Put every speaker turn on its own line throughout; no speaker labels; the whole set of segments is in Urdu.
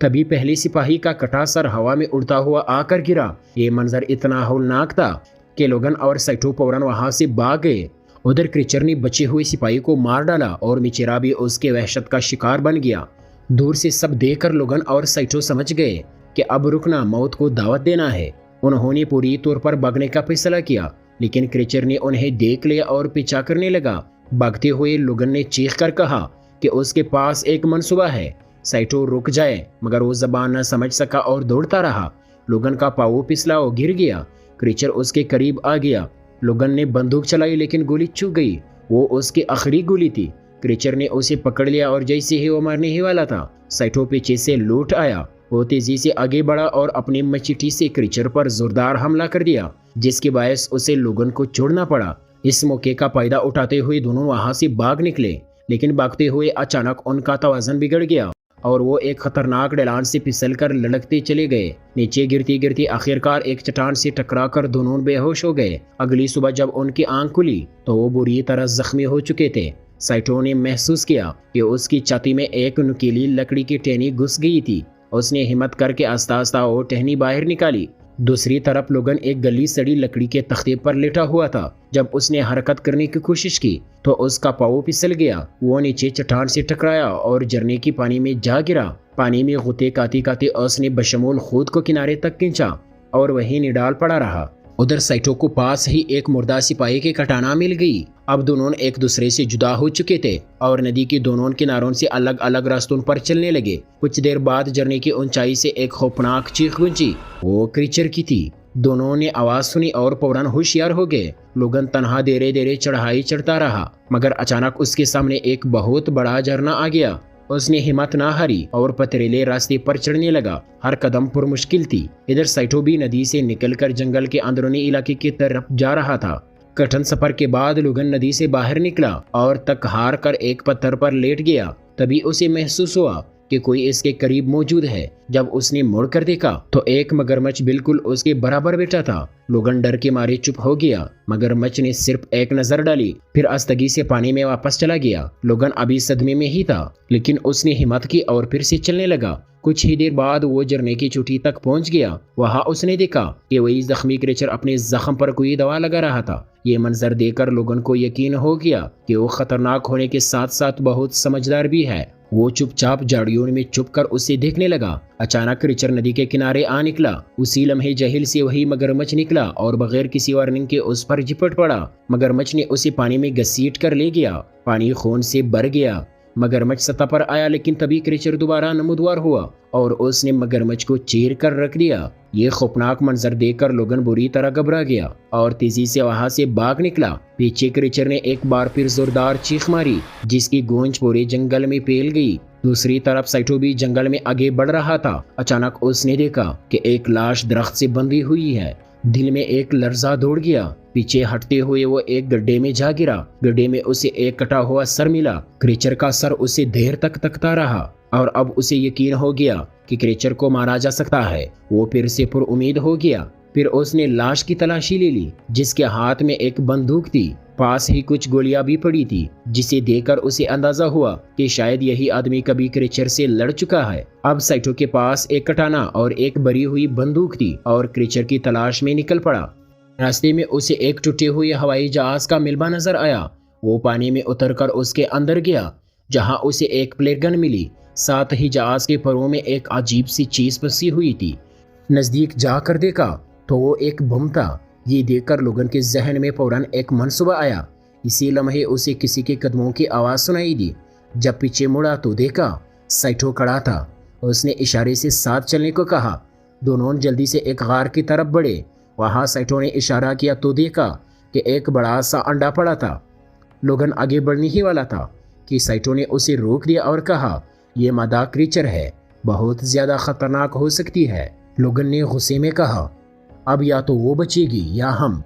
تبھی پہلے سپاہی کا کٹا سر ہوا میں اڑتا ہوا آ کر گرا۔ یہ منظر اتنا ہولناک تھا کہ لوگن اور سائٹو فوراً وہاں سے بھاگ گئے۔ ادھر کریچر نے بچے ہوئے سپاہی کو مار ڈالا اور میچیرا بھی اس کے وحشت کا شکار بن گیا۔ دور سے سب دیکھ کر لوگن اور سائٹو سمجھ گئے کہ اب رکنا موت کو دعوت دینا ہے۔ انہوں نے پوری طور پر بھاگنے کا فیصلہ کیا، لیکن کریچر نے انہیں دیکھ لیا اور پیچھا کرنے لگا۔ بھاگتے ہوئے لوگن نے چیخ کر کہا کہ اس کے پاس ایک منصوبہ ہے۔ سائٹو رک جائے مگر وہ زبان نہ سمجھ سکا اور دوڑتا رہا۔ لوگن کا پاؤں پسلا اور گر گیا۔ کریچر اس کے قریب آ گیا۔ لوگن نے بندوق چلائی لیکن گولی چوک گئی۔ وہ اس کی آخری گولی تھی۔ کریچر نے اسے پکڑ لیا اور جیسے ہی وہ مرنے ہی والا تھا، سائٹو پیچھے سے لوٹ آیا۔ وہ تیزی سے آگے بڑھا اور اپنی مچیٹی سے کریچر پر زوردار حملہ کر دیا، جس کے باعث اسے لوگن کو چھوڑنا پڑا۔ اس موقع کا فائدہ اٹھاتے ہوئے دونوں وہاں سے بھاگ نکلے، لیکن بھاگتے ہوئے اچانک ان کا توازن بگڑ گیا اور وہ ایک خطرناک ڈھلان سے پھسل کر لڑکتے چلے گئے۔ نیچے گرتے گرتے آخرکار ایک چٹان سے ٹکرا کر دونوں بے ہوش ہو گئے۔ اگلی صبح جب ان کی آنکھ کھلی تو وہ بری طرح زخمی ہو چکے تھے۔ سائٹو نے محسوس کیا کہ اس کی چھاتی میں ایک نکیلی لکڑی کی ٹہنی گھس گئی تھی۔ اس نے ہمت کر کے آہستہ آہستہ وہ ٹہنی باہر نکالی۔ دوسری طرف لوگن ایک گلی سڑی لکڑی کے تختے پر لیٹا ہوا تھا۔ جب اس نے حرکت کرنے کی کوشش کی تو اس کا پاؤں پھسل گیا۔ وہ نیچے چٹان سے ٹکرایا اور جھرنے کی پانی میں جا گرا۔ پانی میں غوطے کاتے کاتے اس نے بشمول خود کو کنارے تک کھینچا اور وہیں نڈال پڑا رہا۔ ادھر سائٹو کو پاس ہی ایک مردہ سپاہی کی کٹانا مل گئی۔ اب دونوں ایک دوسرے سے جدا ہو چکے تھے اور ندی کے دونوں کناروں سے الگ الگ راستوں پر چلنے لگے۔ کچھ دیر بعد جھرنے کی اونچائی سے ایک خوفناک چیخ گونجی۔ وہ کریچر کی تھی۔ دونوں نے آواز سنی اور فوراً ہوشیار ہو گئے۔ لوگن تنہا دھیرے دھیرے چڑھائی چڑھتا رہا، مگر اچانک اس کے سامنے ایک بہت بڑا جھرنا آ گیا۔ اس نے ہمت نہ ہاری اور پتھریلے راستے پر چڑھنے لگا۔ ہر قدم پر مشکل تھی۔ ادھر سائٹو بھی ندی سے نکل کر جنگل کے اندرونی علاقے کی طرف جا رہا تھا۔ کٹھن سفر کے بعد لوگن ندی سے باہر نکلا اور تک ہار کر ایک پتھر پر لیٹ گیا۔ تبھی اسے محسوس ہوا کہ کوئی اس کے قریب موجود ہے۔ جب اس نے مڑ کر دیکھا تو ایک مگرمچھ بالکل اس کے برابر بیٹھا تھا۔ لوگن ڈر کے مارے چپ ہو گیا۔ مگرمچھ نے صرف ایک نظر ڈالی، پھر آستگی سے پانی میں واپس چلا گیا۔ لوگن ابھی صدمے میں ہی تھا، لیکن اس نے ہمت کی اور پھر سے چلنے لگا۔ کچھ ہی دیر بعد وہ جھرنے کی چوٹی تک پہنچ گیا۔ وہاں اس نے دیکھا کہ وہی زخمی کریچر اپنے زخم پر کوئی دوا لگا رہا تھا۔ یہ منظر دیکھ کر لوگن کو یقین ہو گیا کہ وہ خطرناک ہونے کے ساتھ ساتھ بہت سمجھدار بھی ہے۔ وہ چپ چاپ جھاڑیوں میں چھپ کر اسے دیکھنے لگا۔ اچانک کریچر ندی کے کنارے آ نکلا۔ اسی لمحے جہل سے وہی مگرمچھ نکلا اور بغیر کسی وارننگ کے اس پر جپٹ پڑا۔ مگرمچھ نے اسے پانی میں گھسیٹ کر لے گیا۔ پانی خون سے بھر گیا۔ مگرمچھ سطح پر آیا، لیکن تبھی کریچر دوبارہ نمودار ہوا اور اس نے مگرمچھ کو چیر کر رکھ دیا۔ یہ خوفناک منظر دیکھ کر لوگن بری طرح گھبرا گیا اور تیزی سے وہاں سے بھاگ نکلا۔ پیچھے کریچر نے ایک بار پھر زوردار چیخ ماری، جس کی گونج پورے جنگل میں پھیل گئی۔ دوسری طرف سائٹو بھی جنگل میں آگے بڑھ رہا تھا۔ اچانک اس نے دیکھا کہ ایک لاش درخت سے بندھی ہوئی ہے۔ دل میں ایک لرزہ دوڑ گیا۔ پیچھے ہٹتے ہوئے وہ ایک گڈھے میں جا گرا۔ گڈھے میں اسے ایک کٹا ہوا سر ملا۔ کریچر کا سر اسے دیر تک تکتا رہا اور اب اسے یقین ہو گیا کہ کریچر کو مارا جا سکتا ہے۔ وہ پھر سے پر امید ہو گیا۔ پھر اس نے لاش کی تلاشی لے لی، جس کے ہاتھ میں ایک بندوق تھی۔ پاس ہی کچھ گولیاں بھی پڑی تھی، جسے دیکھ کر اسے اندازہ ہوا کہ شاید یہی آدمی کبھی کریچر سے لڑ چکا ہے۔ اب سائٹو کے پاس ایک کٹانا اور ایک بری ہوئی بندوق تھی اور کریچر کی تلاش میں نکل پڑا۔ راستے میں اسے ایک ٹوٹے ہوئے ہوائی جہاز کا ملبہ نظر آیا۔ وہ پانی میں اتر کر اس کے اندر گیا، جہاں اسے ایک پلیٹ گن ملی۔ ساتھ ہی جہاز کے پروں میں ایک عجیب سی چیز پھنسی ہوئی تھی۔ نزدیک جا کر دیکھا تو وہ ایک بم تھا۔ یہ دیکھ کر لوگن کے ذہن میں فوراً ایک منصوبہ آیا۔ اسی لمحے اسے کسی کے قدموں کی آواز سنائی دی۔ جب پیچھے مڑا تو دیکھا سائٹو کھڑا تھا۔ اس نے اشارے سے ساتھ چلنے کو کہا۔ دونوں جلدی سے ایک غار کی طرف بڑھے۔ وہاں سائٹو نے اشارہ کیا تو دیکھا کہ ایک بڑا سا انڈا پڑا تھا۔ لوگن آگے بڑھنے ہی والا تھا کہ سائٹو نے اسے روک دیا اور کہا، یہ مادہ کریچر ہے، بہت زیادہ خطرناک ہو سکتی ہے۔ لوگن نے غصے میں کہا، اب یا تو وہ بچے گی یا ہم۔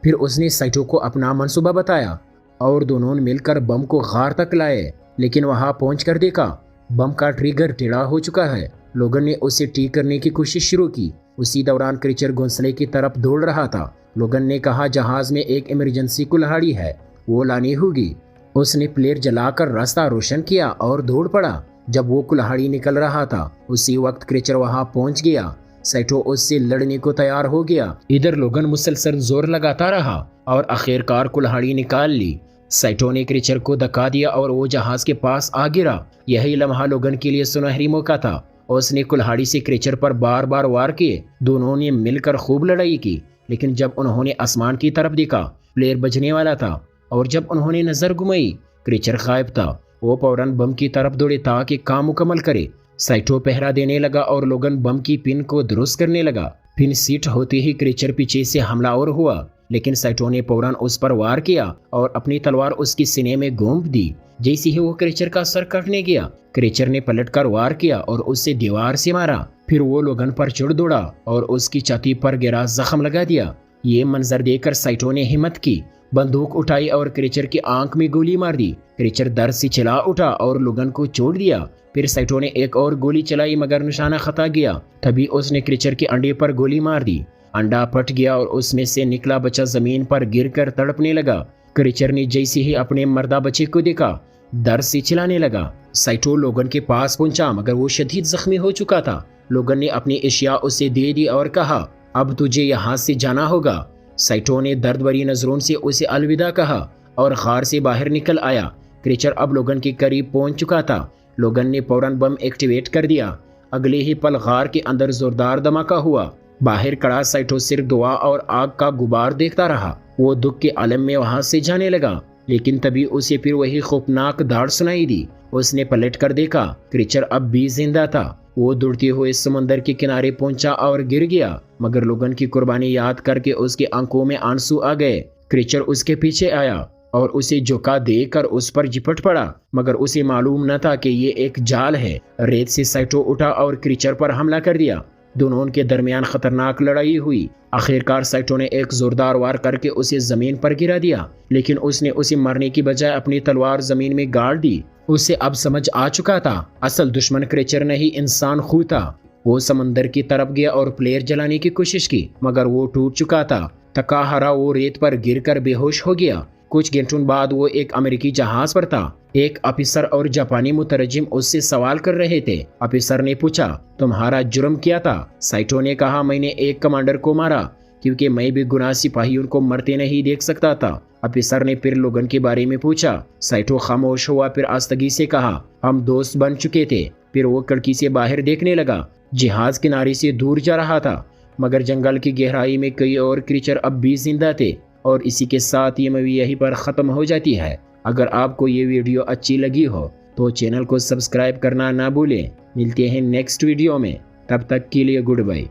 پھر اس نے سائٹو کو اپنا منصوبہ بتایا اور دونوں مل کر بم کو غار تک لائے، لیکن وہاں پہنچ کر دیکھا بم کا ٹریگر ٹیڑھا ہو چکا ہے۔ لوگن نے اسے ٹھیک کرنے کی کوشش شروع کی۔ اسی دوران کریچر گھونسلے کی طرف دوڑ رہا تھا۔ لوگن نے کہا، جہاز میں ایک ایمرجنسی کلہاڑی ہے، وہ لانی ہوگی۔ اس نے پلیٹ جلا کر راستہ روشن کیا اور دوڑ پڑا۔ جب وہ کلہاڑی نکل رہا تھا اسی وقت کریچر وہاں پہنچ گیا۔ سائٹو اس سے لڑنے کو تیار ہو گیا۔ ادھر لوگن مسلسل زور لگاتا رہا اور آخرکار کلہاڑی نکال لی۔ سائٹو نے کریچر کو دھکا دیا اور وہ جہاز کے پاس آ گرا۔ یہی لمحہ لوگن کے لیے سنہری موقع تھا۔ اس نے کلہاڑی سے کریچر پر بار بار وار کیے۔ دونوں نے مل کر خوب لڑائی کی، لیکن جب انہوں نے آسمان کی طرف دیکھا پلیئر بجنے والا تھا، اور جب انہوں نے نظر گھمائی کریچر غائب تھا۔ وہ فوراً بم کی طرف دوڑے تاکہ کام مکمل کرے۔ سائٹو پہرا دینے لگا اور لوگن بم کی پن کو درست کرنے لگا۔ پن سیٹ ہوتے ہی کریچر پیچھے سے حملہ اور ہوا، لیکن سائٹو نے فوراً اس پر وار کیا اور اپنی تلوار اس کی سینے میں گھونپ دی۔ جیسے ہی وہ کریچر کا سر کاٹنے گیا، کریچر نے پلٹ کر وار کیا اور اس سے دیوار سے مارا۔ پھر وہ لوگن پر چڑھ دوڑا اور اس کی چھاتی پر گہرا زخم لگا دیا۔ یہ منظر دیکھ کر سائٹو نے ہمت کی، بندوق اٹھائی اور کریچر کی آنکھ میں گولی مار دی۔ کریچر درد سے چلا اٹھا اور لوگن کو چھوڑ دیا۔ پھر سائٹو نے ایک اور گولی چلائی مگر نشانہ خطا گیا۔ تبھی اس نے کریچر کے انڈے پر گولی مار دی۔ انڈا پھٹ گیا اور اس میں سے نکلا بچہ زمین پر گر کر تڑپنے لگا۔ کریچر نے جیسے ہی اپنے مردہ بچے کو دیکھا درد سے چلانے لگا۔ سائٹو لوگن کے پاس پہنچا مگر وہ شدید زخمی ہو چکا تھا۔ لوگن نے اپنی اشیاء اسے دے دی اور کہا، اب تجھے یہاں سے جانا ہوگا۔ سائٹو نے درد بھری نظروں سے اسے الوداع کہا اور غار سے باہر نکل آیا۔ کریچر اب لوگن کے قریب پہنچ چکا تھا۔ لوگن نے فوراً بم ایکٹیویٹ کر دیا۔ اگلے ہی پل غار کے اندر زوردار دھماکہ ہوا۔ باہر کڑا سائٹو صرف دعا اور آگ کا غبار دیکھتا رہا۔ وہ دکھ کے عالم میں وہاں سے جانے لگا، لیکن تبھی اسے پھر وہی خوفناک دھاڑ سنائی دی۔ اس نے پلٹ کر دیکھا، کریچر اب بھی زندہ تھا۔ وہ دوڑتے ہوئے سمندر کے کنارے پہنچا اور گر گیا، مگر لوگن کی قربانی یاد کر کے اس کے آنکھوں میں آنسو آ گئے۔ کریچر اس کے پیچھے آیا اور اسے جھکا دے کر اس پر جپٹ پڑا، مگر اسے معلوم نہ تھا کہ یہ ایک جال ہے۔ ریت سے سائٹو اٹھا اور کریچر پر حملہ کر دیا۔ دونوں کے درمیان خطرناک لڑائی ہوئی۔ آخرکار سائٹو نے ایک زوردار وار کر کے اسے زمین پر گرا دیا، لیکن اس نے اسے مرنے کی بجائے اپنی تلوار زمین میں گاڑ دی۔ اسے اب سمجھ آ چکا تھا اصل دشمن کریچر نہیں انسان خو تھا۔ وہ سمندر کی طرف گیا اور پلیئر جلانے کی کوشش کی، مگر وہ ٹوٹ چکا تھا۔ تھکا ہارا وہ ریت پر گر کر بے ہوش ہو گیا۔ کچھ گھنٹوں بعد وہ ایک امریکی جہاز پر تھا۔ ایک آفیسر اور جاپانی مترجم اس سے سوال کر رہے تھے۔ آفیسر نے پوچھا، تمہارا جرم کیا تھا؟ سائٹو نے کہا، میں نے ایک کمانڈر کو مارا کیونکہ میں بھی گناہ سپاہیوں کو مرتے نہیں دیکھ سکتا تھا۔ آفیسر نے پھر لوگن کے بارے میں پوچھا۔ سائٹو خاموش ہوا، پھر آستگی سے کہا، ہم دوست بن چکے تھے۔ پھر وہ کھڑکی سے باہر دیکھنے لگا۔ جہاز کنارے سے دور جا رہا تھا، مگر جنگل کی گہرائی میں کئی اور کریچر اب بھی زندہ تھے۔ اور اسی کے ساتھ یہ مووی یہیں پر ختم ہو جاتی ہے۔ اگر آپ کو یہ ویڈیو اچھی لگی ہو تو چینل کو سبسکرائب کرنا نہ بھولیں۔ ملتے ہیں نیکسٹ ویڈیو میں، تب تک کے لیے گڈ بائی۔